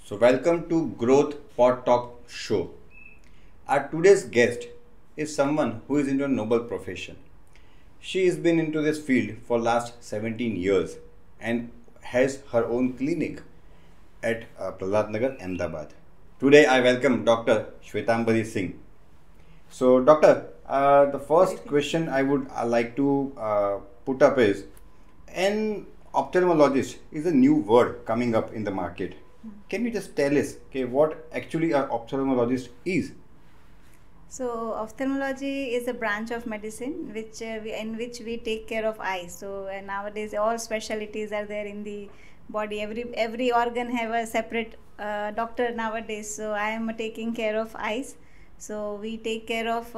So, welcome to Growth Pod Talk Show. Our today's guest is someone who is into a noble profession. She has been into this field for last 17 years and has her own clinic at Prahlad Nagar, Ahmedabad. Today, I welcome Dr. Shwetambari Singh. So, doctor, the first question I would like to put up is, an ophthalmologist is a new word coming up in the market. Can you just tell us what actually an ophthalmologist is? So ophthalmology is a branch of medicine in which we take care of eyes. So nowadays all specialties are there in the body. Every organ have a separate doctor nowadays. So I am taking care of eyes. So we take care of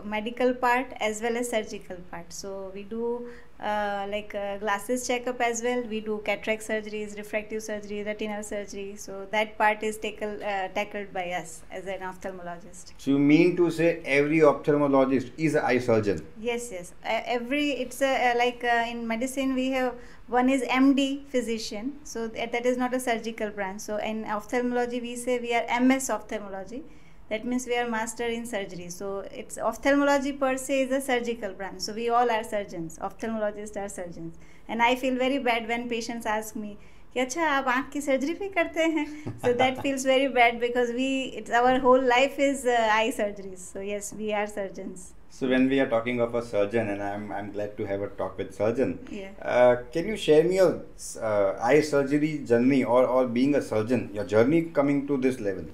medical part as well as surgical part. So we do glasses checkup as well. We do cataract surgeries, refractive surgery, retinal surgery. So that part is tackled by us as an ophthalmologist. So you mean to say every ophthalmologist is an eye surgeon? Yes. In medicine we have one is MD physician. So that is not a surgical branch. So in ophthalmology we say we are MS ophthalmology. That means we are master in surgery. So it's ophthalmology per se is a surgical branch. So we all are surgeons. Ophthalmologists are surgeons. And I feel very bad when patients ask me, कि अच्छा आप आँख की surgery भी करते हैं? So that feels very bad because our whole life is eye surgeries. So yes, we are surgeons. So when we are talking of a surgeon, and I'm glad to have a talk with surgeon. Yeah. Can you share me your eye surgery journey or being a surgeon, your journey coming to this level?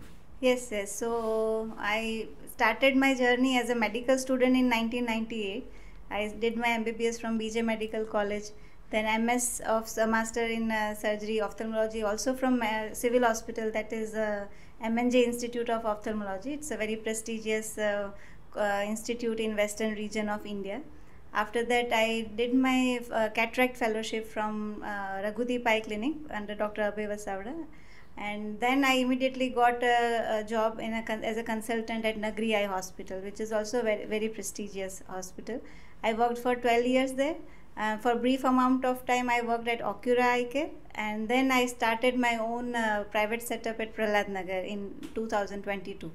Yes. So I started my journey as a medical student in 1998. I did my MBBS from BJ Medical College. Then MS of Master in Surgery Ophthalmology also from Civil Hospital, that is MNJ Institute of Ophthalmology. It's a very prestigious institute in Western region of India. After that I did my cataract fellowship from Raghudeep Eye Clinic under Dr. Abhay Vasavda. And then I immediately got a job as a consultant at Nagri Eye Hospital, which is also a very, very prestigious hospital. I worked for 12 years there. For a brief amount of time I worked at Occura Eye Care, and then I started my own private setup at Prahlad Nagar in 2022.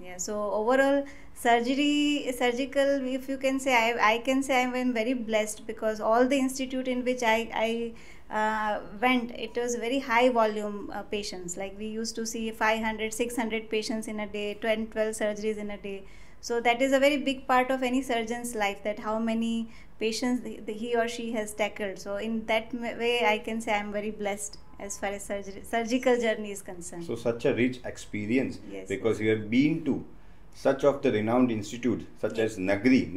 Yeah, so overall surgical, if you can say, I can say I am very blessed because all the institute in which I went, it was very high volume patients. Like we used to see 500, 600 patients in a day, 12 surgeries in a day. So that is a very big part of any surgeon's life, that how many patients he or she has tackled. So in that way I can say I am very blessed as far as surgical journey is concerned. So such a rich experience. Yes, because you have been to such of the renowned institute such as Nagri.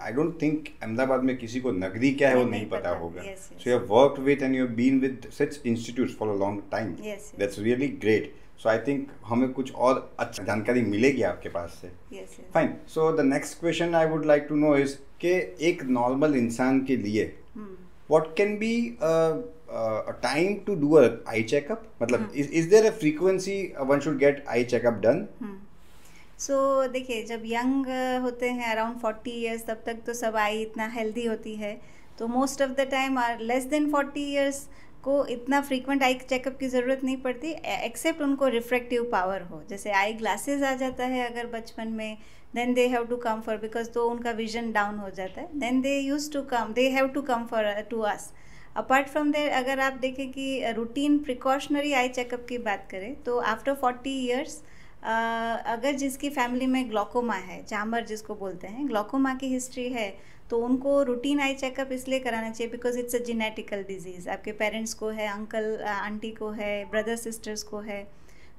I don't think Ahmedabad में किसी को Nagri क्या है वो नहीं पता होगा. Yes. So you have worked with and you have been with such institutes for a long time. Yes. That's really great. So I think हमें कुछ और अच्छा जानकारी मिलेगी आपके पास से. Yes. Fine. So the next question I would like to know is कि एक normal इंसान के लिए what can be a time to do a eye checkup? मतलब is there a frequency one should get eye checkup done? सो देखिए, जब young होते हैं अराउंड 40 ईयर्स, तब तक तो सब आई इतना हेल्दी होती है. तो most of the time less than 40 years को इतना फ्रीक्वेंट आई चेकअप की ज़रूरत नहीं पड़ती, एक्सेप्ट उनको रिफ्रैक्टिव पावर हो. जैसे आई ग्लासेस आ जाता है अगर बचपन में, then they have to come for, because तो उनका विजन डाउन हो जाता है, then they have to come for to us. Apart from there अगर आप देखें कि रूटीन प्रिकॉशनरी आई चेकअप की बात करें तो आफ्टर 40 ईयर्स अगर जिसकी फैमिली में ग्लोकोमा है, जामर जिसको बोलते हैं, ग्लोकोमा की हिस्ट्री है, तो उनको रूटीन आई चेकअप इसलिए कराना चाहिए because it's a genetical disease. आपके पेरेंट्स को है, अंकल आंटी को है, ब्रदर सिस्टर्स को है,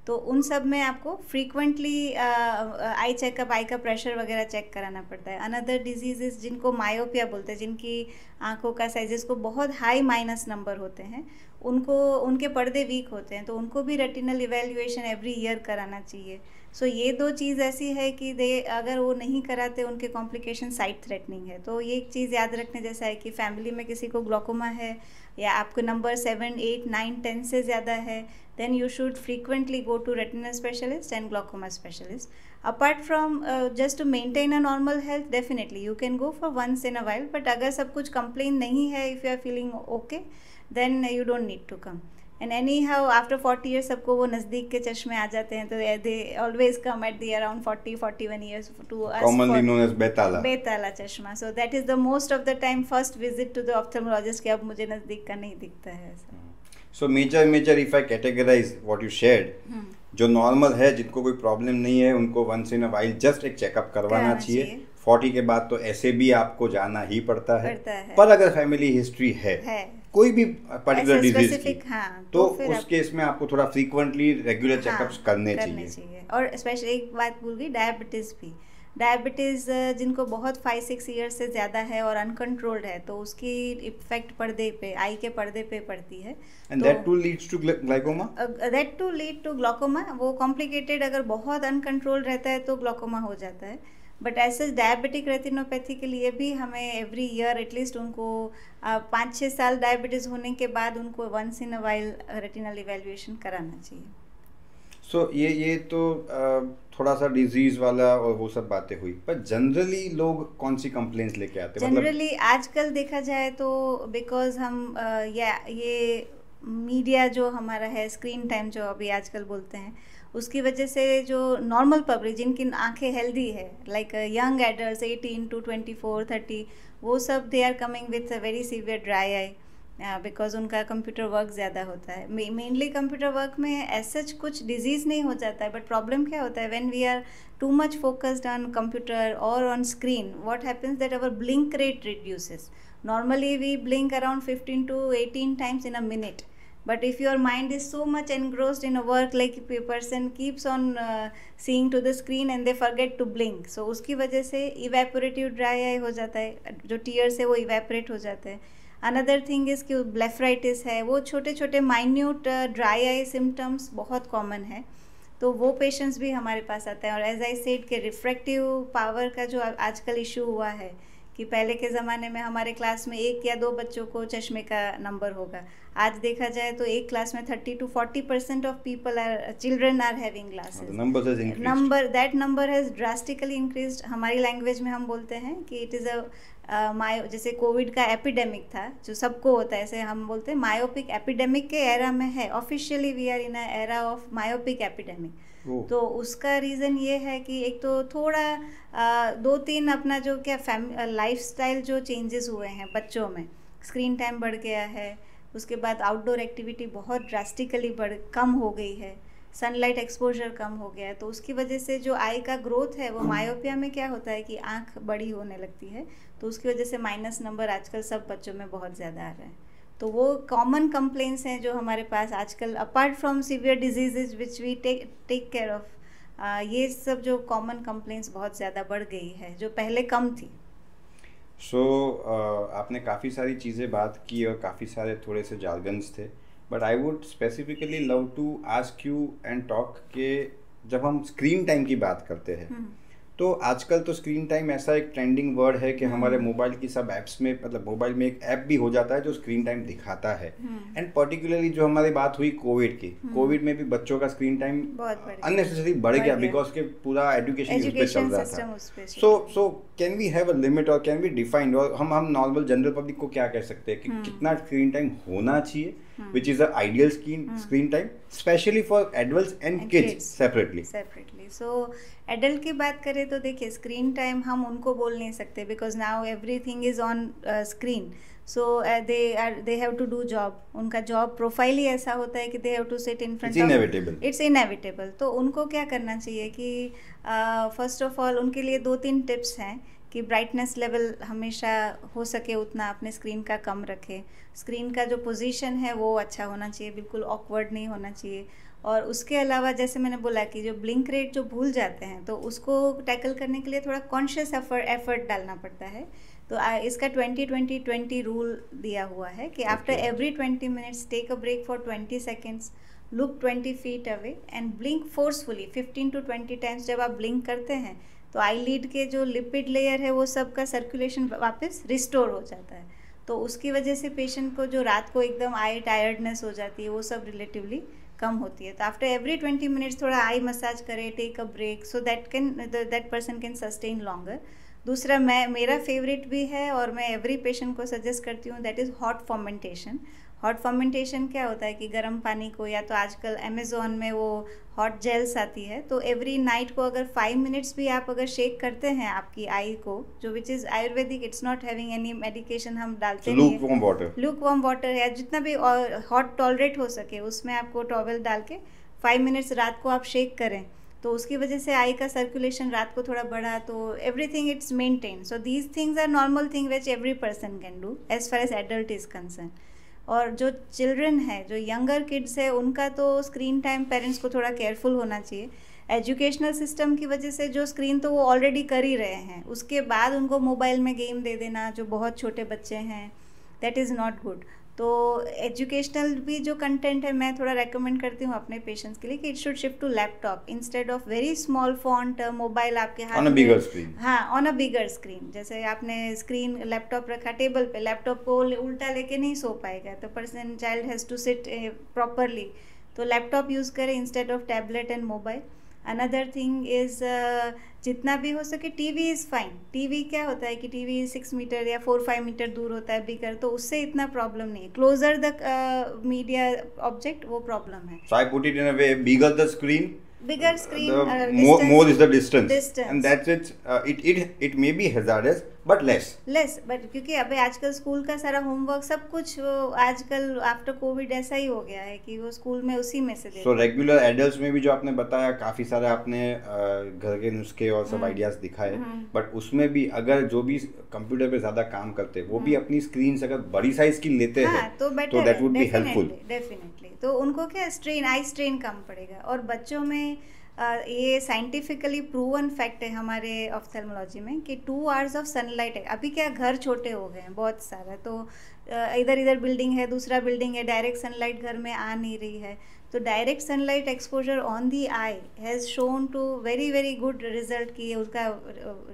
तो उन सब में आपको फ्रीक्वेंटली आई चेकअप, आई का प्रेशर वगैरह चेक कराना पड़ता है. अनदर डिजीज़ जिनको मायोपिया बोलते हैं, जिनकी आंखों का साइज, जिसको बहुत हाई माइनस नंबर होते हैं, उनके पर्दे वीक होते हैं, तो उनको भी रेटिनल इवेल्युएशन एवरी ईयर कराना चाहिए. सो ये दो चीज़ ऐसी है कि अगर वो नहीं कराते उनके कॉम्प्लिकेशन साइड थ्रेटनिंग है. तो ये एक चीज़ याद रखने जैसा है कि फैमिली में किसी को ग्लोकोमा है या आपको नंबर 7, 8, 9, 10 से ज़्यादा है, then you should frequently go to retinal specialist and glaucoma specialist. Apart from just to maintain a normal health, definitely you can go for once in a while, but अगर सब कुछ complain नहीं है, if you are feeling okay, then you don't need to come. And anyhow after 40 years सबको वो नज़दीक के चश्मे आ जाते हैं, तो they always come at the around 40-41 years to us, commonly known as बेताला। बेताला चश्मा। So that is the most of the time first visit to the ophthalmologist कि अब मुझे नज़दीक का नहीं दिखता है ऐसा। So major if I categorise what you shared, जो नॉर्मल है, जिनको कोई प्रॉब्लम नहीं है, उनको once in a while just एक चेकअप करवाना चाहिए। 40 के बाद तो ऐसे भी आपको जाना ही पड़ता है। पर अगर फैमिली हिस्ट्री है कोई भी पर्टिकुलर डिजीज की, हाँ, तो उस केस में आपको थोड़ा फ्रीक्वेंटली रेगुलर चेकअप्स करने चाहिए। और स्पेशली एक बात भूल गई, डायबिटीज़ जिनको बहुत 5-6 ईयर्स से ज़्यादा है और अनकंट्रोल्ड है, तो उसकी इफेक्ट पर्दे पे, आई के पर्दे पे पड़ती है। And that too leads to glaucoma. That too lead to glaucoma. वो कॉम्प्लिकेटेड, अगर बहुत अनकंट्रोल्ड रहता है तो ग्लाइकोमा हो जाता है। बट ऐसे डायबिटिक रेटिनोपैथी के लिए भी हमें एवरी ईयर एटलीस्ट उनको 5-6 साल डायबिटीज़ होने के बाद उनको once in a while retinal evaluation कराना चाहिए। सो ये तो थोड़ा सा डिजीज वाला और वो सब बातें हुई, पर जनरली लोग कौन सी कंप्लेंट्स लेके आते हैं? जनरली आजकल देखा जाए तो बिकॉज हम ये मीडिया जो हमारा है, स्क्रीन टाइम जो अभी आजकल बोलते हैं, उसकी वजह से जो नॉर्मल पब्लिक जिनकी आंखें हेल्दी है, लाइक यंग एडल्ट्स 18 to 24-30, वो सब they are coming with a very severe dry eye because उनका कंप्यूटर वर्क ज़्यादा होता है। मेनली कंप्यूटर वर्क में ऐसा कुछ डिजीज़ नहीं हो जाता है, बट प्रॉब्लम क्या होता है, when we are too much focused on computer और on screen, what happens that our blink rate reduces. Normally we blink around 15 to 18 times in a minute. But if your mind is so much engrossed in a work, like a person keeps on seeing to the screen and they forget to blink, so उसकी वजह से evaporative dry eye हो जाता है, जो tears है वो evaporate हो जाते हैं। Another thing is कि blepharitis है, वो छोटे छोटे minute dry eye symptoms बहुत common है, तो वो पेशेंट्स भी हमारे पास आते हैं। और एज आई सेड के रिफ्रैक्टिव पावर का जो आजकल इशू हुआ है, कि पहले के ज़माने में हमारे क्लास में 1 या 2 बच्चों को चश्मे का नंबर होगा, आज देखा जाए तो एक क्लास में 30 to 40% of children are having glasses. That number has drastically increased. हमारी लैंग्वेज में हम बोलते हैं कि इट इज़ जैसे कोविड का एपिडेमिक था जो सबको होता है, ऐसे हम बोलते हैं मायोपिक एपिडेमिक के एरा में है। Officially we are in a era of myopic epidemic. तो उसका रीज़न ये है कि एक तो थोड़ा 2-3 अपना जो क्या लाइफस्टाइल जो चेंजेस हुए हैं बच्चों में, स्क्रीन टाइम बढ़ गया है, उसके बाद आउटडोर एक्टिविटी बहुत ड्रास्टिकली कम हो गई है, सनलाइट एक्सपोजर कम हो गया है, तो उसकी वजह से जो आई का ग्रोथ है वो मायोपिया में क्या होता है कि आँख बड़ी होने लगती है, तो उसकी वजह से माइनस नंबर आजकल सब बच्चों में बहुत ज़्यादा आ रहा है। तो वो कॉमन कंप्लेंट्स हैं जो हमारे पास आजकल, apart from severe diseases which we take care of, ये सब जो कॉमन कंप्लेंट्स बहुत ज़्यादा बढ़ गई है जो पहले कम थी। आपने काफ़ी सारी चीज़ें बात की और काफ़ी सारे थोड़े से जार्गन्स थे, but I would specifically love to ask you and talk के जब हम स्क्रीन टाइम की बात करते हैं तो आजकल तो स्क्रीन टाइम ऐसा एक ट्रेंडिंग वर्ड है कि हमारे मोबाइल की सब ऐप्स में, मतलब मोबाइल में एक ऐप भी हो जाता है जो स्क्रीन टाइम दिखाता है। एंड पर्टिकुलरली जो हमारी बात हुई कोविड की, कोविड में भी बच्चों का स्क्रीन टाइम अननेसेसरी बढ़ गया बिकॉज के पूरा एजुकेशन उस पे चल रहा था। So can we have a limit और कैन वी डिफाइन, और हम नॉर्मल जनरल पब्लिक को क्या कह सकते हैं कि कितना स्क्रीन टाइम होना चाहिए, which is the ideal screen time, especially for adults and kids separately. So adult की बात करें तो देखिए स्क्रीन टाइम हम उनको बोल नहीं सकते because now everything is on screen. So they have to do job. उनका जॉब प्रोफाइल ही ऐसा होता है कि they have to sit in front of. It's inevitable. तो उनको क्या करना चाहिए कि फर्स्ट ऑफ ऑल उनके लिए 2-3 टिप्स हैं कि ब्राइटनेस लेवल हमेशा हो सके उतना अपने स्क्रीन का कम रखें, स्क्रीन का जो पोजीशन है वो अच्छा होना चाहिए, बिल्कुल ऑकवर्ड नहीं होना चाहिए। और उसके अलावा जैसे मैंने बोला कि जो ब्लिंक रेट जो भूल जाते हैं तो उसको टैकल करने के लिए थोड़ा कॉन्शियस एफर्ट डालना पड़ता है। तो इसका 20-20-20 रूल दिया हुआ है कि after every 20 minutes take a break for 20 seconds, look 20 feet away and blink forcefully 15 to 20 times. जब आप ब्लिंक करते हैं तो आईलिड के जो लिपिड लेयर है वो सब का सर्कुलेशन वापस रिस्टोर हो जाता है, तो उसकी वजह से पेशेंट को जो रात को एकदम आई टायर्डनेस हो जाती है वो सब रिलेटिवली कम होती है। तो आफ्टर एवरी 20 मिनट्स थोड़ा आई मसाज करें, take a break, so that person can sustain longer. दूसरा मेरा फेवरेट भी है और मैं एवरी पेशेंट को सजेस्ट करती हूँ, that is hot fermentation. Hot fermentation क्या होता है कि गर्म पानी को, या तो आजकल अमेज़ोन में वो हॉट जेल्स आती है, तो एवरी नाइट को अगर 5 मिनट्स भी आप अगर शेक करते हैं आपकी आई को, जो which is Ayurvedic, it's not having any medication, हम डालते नहीं है, लूक वार्म वाटर या जितना भी हॉट टॉलरेट हो सके उसमें आपको टॉवल डाल के 5 मिनट्स रात को आप शेक करें, तो उसकी वजह से आई का सर्कुलेशन रात को थोड़ा बढ़ा, तो everything it's maintain. So these things are normal thing which every person can do as far as adult is concern. और जो चिल्ड्रन है, जो यंगर किड्स है, उनका तो स्क्रीन टाइम पेरेंट्स को थोड़ा केयरफुल होना चाहिए. एजुकेशनल सिस्टम की वजह से जो स्क्रीन तो वो ऑलरेडी कर ही रहे हैं, उसके बाद उनको मोबाइल में गेम दे देना, जो बहुत छोटे बच्चे हैं, दैट इज़ नॉट गुड. तो एजुकेशनल भी जो कंटेंट है मैं थोड़ा रेकमेंड करती हूँ अपने पेशेंट्स के लिए कि it should shift to laptop instead of very small font. Mobile आपके हाथ में, बिगर स्क्रीन, हाँ, ऑन अ बिगर स्क्रीन. जैसे आपने स्क्रीन लैपटॉप रखा टेबल पे, लैपटॉप को उल्टा लेके नहीं सो पाएगा, तो person child has to sit properly, तो लैपटॉप यूज़ करें instead of tablet and mobile. Another thing is जितना भी हो सके टीवी इज़ फाइन. टीवी क्या होता है कि टीवी 6 मीटर या 4-5 मीटर दूर होता है बिगर, तो उससे इतना प्रॉब्लम नहीं है. क्लोजर द मीडिया ऑब्जेक्ट वो प्रॉब्लम है. So I put it in a way, bigger the screen, bigger screen, more is the distance, and that's it. It may be hazardous but less. But क्योंकि अभी आजकल school का सारा homework सब कुछ आजकल आफ्टर कोविड ऐसा ही हो गया है कि वो स्कूल में उसी में से देते हैं. सो रेगुलर एडल्ट्स में भी जो आपने बताया, काफ़ी सारे आपने घर के नुस्खे और सब आइडियाज दिखाए, बट उसमें भी अगर जो भी कंप्यूटर पे ज़्यादा काम करते हैं वो भी अपनी स्क्रीन से अगर बड़ी साइज की लेते हैं तो that would be helpful. Definitely. तो उनको क्या स्ट्रेन, आई स्ट्रेन कम पड़ेगा. और बच्चों में ये साइंटिफिकली प्रूवन फैक्ट है हमारे ऑफ्थेल्मोलॉजी में कि 2 आवर्स ऑफ सनलाइट है. अभी क्या घर छोटे हो गए हैं बहुत सारा, तो इधर इधर बिल्डिंग है, दूसरा बिल्डिंग है, डायरेक्ट सनलाइट घर में आ नहीं रही है, तो direct sunlight exposure on the eye has shown to very very good result कि उसका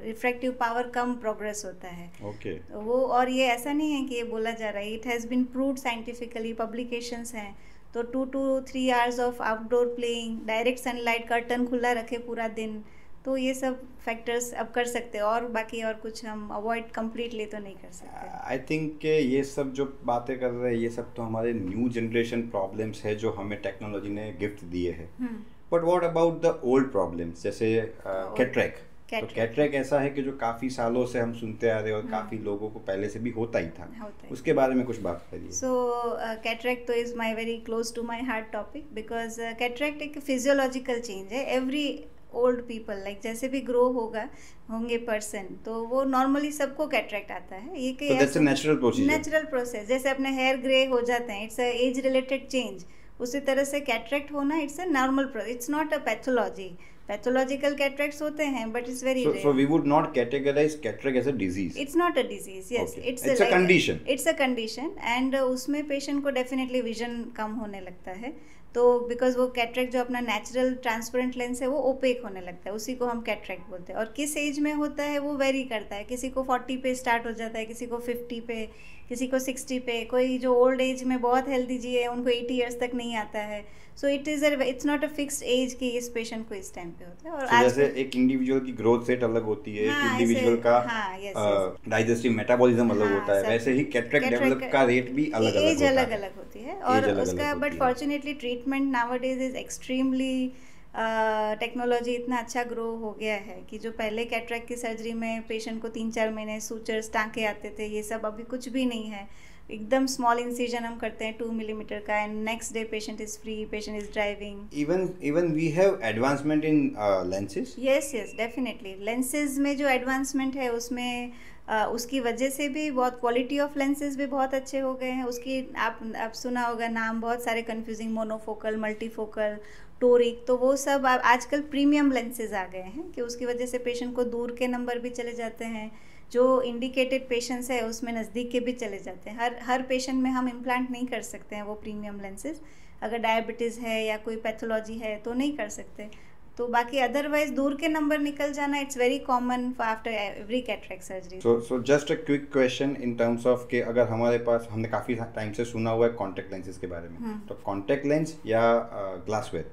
रिफ्रैक्टिव पावर कम प्रोग्रेस होता है. ओके. वो, और ये ऐसा नहीं है कि ये बोला जा रहा है, it has been proved scientifically, publications हैं. तो 2 to 3 hours of outdoor playing, direct sunlight, curtain खुला रखे पूरा दिन, तो ये सब फैक्टर्स अब कर सकते हैं. और बाकी और कुछ हम अवॉइड कम्प्लीटली तो नहीं कर सकते. आई थिंक कि ये सब जो बातें कर रहे हैं ये सब तो हमारे न्यू जनरेशन प्रॉब्लम्स है जो हमें टेक्नोलॉजी ने गिफ्ट दिए हैं. But what about the old problems, जैसे कैटरेक्ट. तो कैटरेक्ट ऐसा है कि जो काफ़ी सालों से हम सुनते आ रहे हैं और काफ़ी लोगों को पहले से भी होता ही था. उसके बारे में कुछ बात करिए. सो कैटरेक्ट तो is my very close to my heart topic, because cataract एक फिजियोलॉजिकल चेंज है. एवरी ओल्ड पीपल, लाइक जैसे भी ग्रो होंगे पर्सन, तो वो नॉर्मली सबको कैटरेक्ट आता है. ये नेचुरल प्रोसेस, जैसे अपने हेयर ग्रे हो जाते हैं, it's a age related change. उसी तरह से कैटरेक्ट होना it's a normal process, it's not a pathology. Pathological cataracts होते हैं but it's very rare. So we would not categorize cataract as a disease. It's not a disease. Yes, okay. It's a condition. It's a condition and उसमें patient को definitely vision कम होने लगता है. तो because वो cataract जो अपना natural transparent lens है वो ओपेक होने लगता है, उसी को हम कैटरेक्ट बोलते हैं. और किस एज में होता है वो वेरी करता है. किसी को 40 पे स्टार्ट हो जाता है, किसी को 50 पे, किसी को 60 पे. कोई जो ओल्ड एज में बहुत हेल्दी जी है उनको 80 ईयर्स तक नहीं आता है. So it's not a fixed age कि इस पेशेंट को इस टाइम पे होता है. और so जैसे एक इंडिविजुअल की ग्रोथ रेट अलग होती है, एक इंडिविजुअल का डाइजेस्टिव मेटाबॉलिज्म अलग होता है, वैसे ही कैटरेक्ट डेवलप का रेट भी अलग अलग एज अलग अलग होती है. और उसका but fortunately treatment nowadays is extremely, technology इतना अच्छा ग्रो हो गया है कि जो पहले कैटरेक्ट की सर्जरी में पेशेंट को 3-4 महीने सूचर्स, टाँके आते थे, ये सब अभी कुछ भी नहीं है. एकदम स्मॉल इंसिजन हम करते हैं 2 मिलीमीटर का, and next day patient is free, patient is driving. Even we have advancement in lenses. Yes definitely. Lenses में जो एडवांसमेंट है उसमें उसकी वजह से भी बहुत क्वालिटी ऑफ लेंसेज भी बहुत अच्छे हो गए हैं. उसकी आप सुना होगा नाम बहुत सारे कंफ्यूजिंग, मोनोफोकल, मल्टीफोकल, टोरिक, तो वो सब आजकल प्रीमियम लेंसेज आ गए हैं कि उसकी वजह से पेशेंट को दूर के नंबर भी चले जाते हैं, जो इंडिकेटेड पेशेंट्स है उसमें नज़दीक के भी चले जाते हैं. हर पेशेंट में हम इम्प्लांट नहीं कर सकते हैं वो प्रीमियम लेंसेज. अगर डायबिटीज़ है या कोई पैथोलॉजी है तो नहीं कर सकते. तो बाकी अदरवाइज दूर के नंबर निकल जाना it's very common after every cataract surgery. So just a quick question in terms of कि अगर हमारे पास, हमने काफ़ी टाइम से सुना हुआ है कॉन्टैक्ट लेंसेज के बारे में, तो कॉन्टैक्ट लेंस या ग्लासवेयर?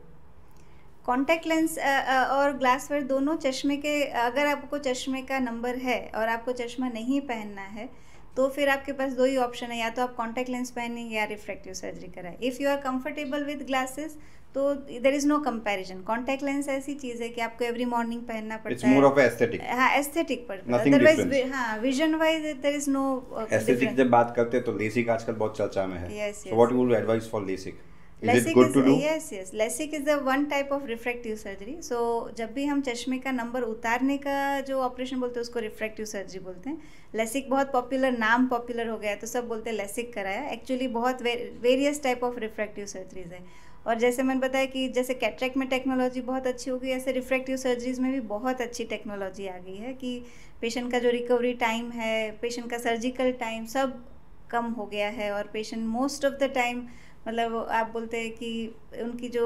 कॉन्टैक्ट लेंस और ग्लासवेयर दोनों चश्मे के, अगर आपको चश्मे का नंबर है और आपको चश्मा नहीं पहनना है तो फिर आपके पास दो ही ऑप्शन है, या तो आप कॉन्टैक्ट लेंस पहनेंगे या रिफ्रैक्टिव सर्जरी कराएं. If you are comfortable with glasses तो there is no comparison. Contact lens ऐसी चीज़ है कि आपको एवरी मॉर्निंग पहनना It's पड़ता है. more of a aesthetic. हाँ, एस्थेटिक पड़ता है. Nothing otherwise difference. हाँ, vision wise there is no aesthetic जब बात करते हैं तो लेसिक आजकल बहुत चर्चा में है. Yes, So yes. what would you advise for LASIK? Is it LASIK good is to do? yes. LASIK is the one type of refractive surgery. So जब भी हम चश्मे का नंबर उतारने का जो ऑपरेशन बोलते हैं उसको रिफ्रैक्टिव सर्जरी बोलते हैं. LASIK बहुत पॉपुलर, नाम पॉपुलर हो गया है तो सब बोलते हैं LASIK कराया. एक्चुअली बहुत various type of refractive surgeries है. और जैसे मैंने बताया कि जैसे कैटरेक्ट में टेक्नोलॉजी बहुत अच्छी हो गई, ऐसे रिफ्रैक्टिव सर्जरीज में भी बहुत अच्छी टेक्नोलॉजी आ गई है कि पेशेंट का जो रिकवरी टाइम है, पेशेंट का सर्जिकल टाइम सब कम हो गया है. और patient most of the time मतलब आप बोलते हैं कि उनकी जो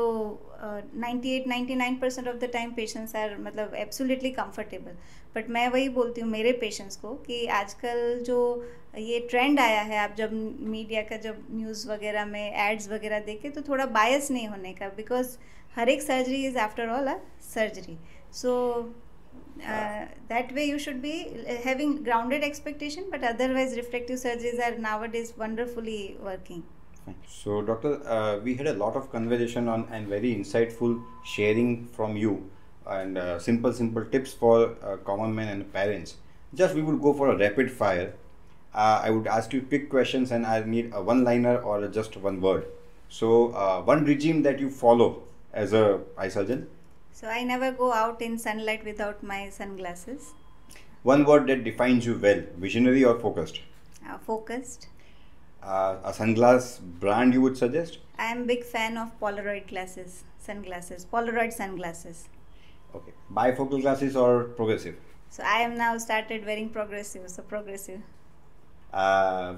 98-99% of the time patients are मतलब एब्सोल्युटली कंफर्टेबल. बट मैं वही बोलती हूँ मेरे पेशेंट्स को कि आजकल जो ये ट्रेंड आया है, आप जब मीडिया का जब न्यूज़ वगैरह में एड्स वगैरह देखें तो थोड़ा बायस नहीं होने का, बिकॉज हर एक surgery is after all a surgery. So that way you should be having grounded expectation, but otherwise refractive surgeries are nowadays wonderfully working. So doctor, we had a lot of conversation on and very insightful sharing from you, and simple tips for common men and parents. Just we would go for a rapid fire. I would ask you quick questions and I need a one liner or just one word. So one regime that you follow as a eye surgeon. So I never go out in sunlight without my sunglasses. One word that defines you well: visionary or focused? Focused. A sunglass brand you would suggest? I am big fan of Polaroid sunglasses, Polaroid sunglasses. Okay. Bifocal glasses or progressive? So I am now started wearing progressive, so progressive.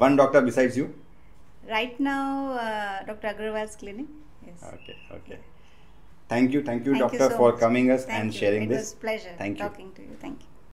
One doctor besides you? Right now, Dr. Agarwal's clinic. Yes. Okay. Thank you, Thank you doctor, so for much. coming us Thank and you. sharing It this. was pleasure Thank you. talking to you. Thank you.